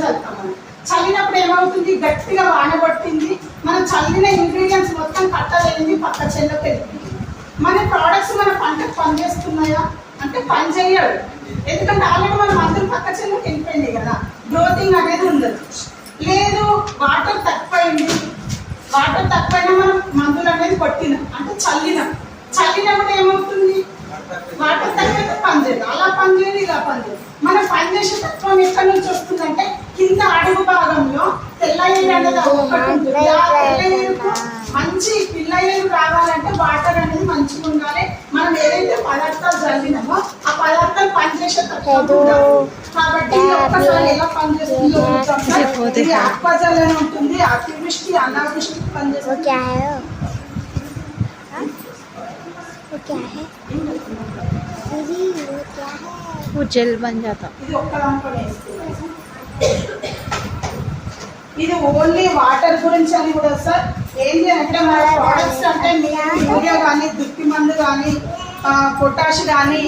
చల్లుతాం. మనం చల్లినప్పుడు ఏమవుతుంది, గట్టిగా వాన కొట్టింది, మనం చల్లిన ఇంగ్రీడియంట్స్ మొత్తం కట్టలేనిది పక్క చెల్లోకి వెళ్తుంది. మన ప్రోడక్ట్స్ మన పంటకు పనిచేస్తున్నాయా అంటే పని చేయడు. ఎందుకంటే ఆల్రెడీ మన మందులు పక్క చెల్లోకి వెళ్ళిపోయింది కదా, గ్రోతింగ్ అనేది ఉండదు. లేదు వాటర్ తక్కువైంది, వాటర్ తక్కువైనా మనం మందులు అనేది కొట్టినాం అంటే చల్లినప్పుడు ఏమవుతుంది, వాటర్ తక్కువైతే పని చేయదు. అలా పని చేయదు, ఇలా పని చేయదు. మనం పనిచేసే తత్వం ఎక్కడి నుంచి వస్తుందంటే కింద అడుగు భాగంలో తెల్ల ఏరు అనేది ఒకటి ఉంటుంది. ఆ తెల్ల ఏరుకు మంచి పిల్ల ఏరు రావాలంటే వాటర్ అనేది మంచిగా ఉండాలి. మనం ఏదైతే పదార్థాలు చల్లినామో ఆ పదార్థాలు పనిచేసే తత్వం ఉండాలి. కాబట్టి ఒక్కసారి ఎలా పనిచేస్తుందో ఇది ఆత్మజల్ అని ఉంటుంది, అతివృష్టి అనావృష్టికి పనిచేస్తుంది. वो जेल बन जाता. ఇది ఒక్క దాంట్లోనే ఇది ఓన్లీ వాటర్ గురించి అని కూడా సార్. ఏంటి అంటే మన ప్రోడక్ట్స్ అంటే యూరియా కానీ, దుక్కి మందు కానీ, పొటాష్ కానీ,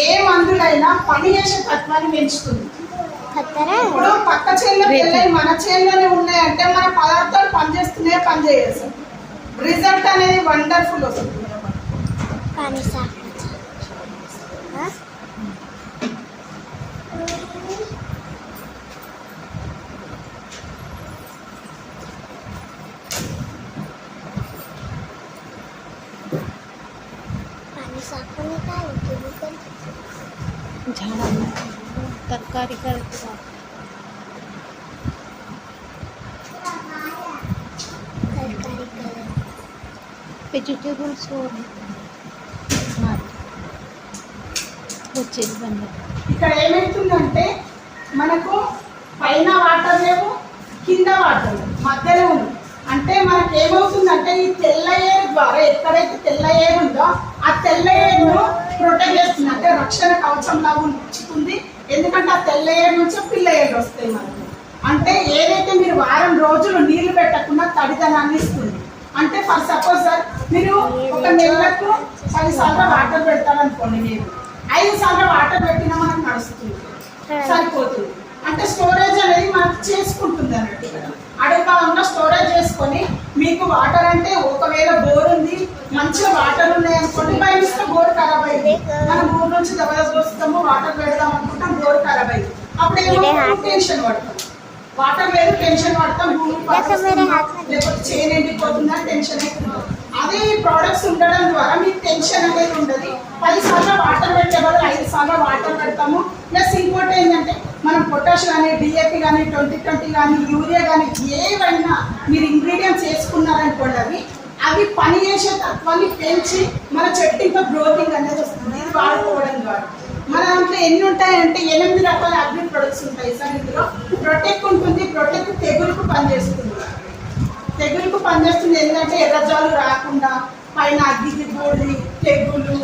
ఏ మందులైనా పని చేసే తత్వాన్ని పెంచుతుంది. ఇప్పుడు పక్క చేనులో వెళ్ళి మన చేనులోనే ఉన్నాయంటే మన పదార్థాలు పనిచేస్తున్నాయో పనిచేయదు సార్. రిజల్ట్ అనేది వండర్ఫుల్ వస్తుంది. झाड़ा तरकारी करता वेजिटेबल्स వచ్చేది బండి. ఇక్కడ ఏమవుతుందంటే మనకు పైన వాటర్ లేవు, కింద వాటర్ లేవు, మధ్యలో ఉంది. అంటే మనకు ఏమవుతుందంటే ఈ తెల్ల ఏరు ద్వారా ఎక్కడైతే తెల్ల ఏరు ఉందో ఆ తెల్ల ఏరును ప్రొటెక్ట్ చేస్తుంది, అంటే రక్షణ కవచం లాగా ఉంచుతుంది. ఎందుకంటే ఆ తెల్ల ఏరు నుంచి పిల్ల ఏరు వస్తాయి మనకు. అంటే ఏదైతే మీరు వారం రోజులు నీళ్లు పెట్టకుండా తడిదనాన్ని ఇస్తుంది. అంటే ఫర్ సపోజ్ సార్ మీరు ఒక నెలకు 10 సార్లు వాటర్ పెడతారనుకోండి, మీరు 5 సార్లు వాటర్ పెట్టినా మనకు నడుస్తుంది, సరిపోతుంది. అంటే స్టోరేజ్ అనేది మనకు చేసుకుంటుంది అన్నట్టు. ఇక్కడ అడుగు భాగంలో స్టోరేజ్ చేసుకొని మీకు వాటర్ అంటే ఒకవేళ బోర్ ఉంది, మంచిగా వాటర్ ఉన్నాయి అనుకోండి, బయట బోర్ ఖరాబ్ అయింది, మనం ఊరు నుంచి దెబ్బ వాటర్ పెడదాం అనుకుంటాం, బోర్ ఖరాబ్ అయింది, అప్పుడు ఏమో టెన్షన్ పడతాం. వాటర్ లేదు టెన్షన్ పడతాం, లేకపోతే చేను ఎండిపోతుందని టెన్షన్ అవుతుంది. అదే ఈ ప్రోడక్ట్స్ ఉండడం ద్వారా మీకు టెన్షన్ అనేది ఉండదు. 10 సార్లు వాటర్ పెట్టే బదులు 5 సార్లు వాటర్ పెడతాము. ప్లస్ ఇంకోటి ఏంటంటే మనం పొటాష్ కానీ, డిఏపి కానీ, 2020 కానీ, యూరియా కానీ ఏవైనా మీరు ఇంగ్రీడియంట్స్ వేసుకున్నారనుకోండి, అవి పని చేసే తత్వాన్ని పెంచి మన చెట్టు ఇంకా గ్రోతింగ్ అనేది వస్తుంది. ఇది వాడుకోవడం ద్వారా మన దాంట్లో ఎన్ని ఉంటాయంటే 8 రకాల అగ్రి ప్రొడక్ట్స్ ఉంటాయి సార్. ఇందులో ప్రొటెక్ట్ ఉంటుంది, ప్రొటెక్ట్ తెగులుకు పనిచేస్తుంది. తెగులుకు పనిచేస్తుంది ఏంటంటే ఎర్రజాలు రాకుండా, పైన అగ్గి బోడి తెగులు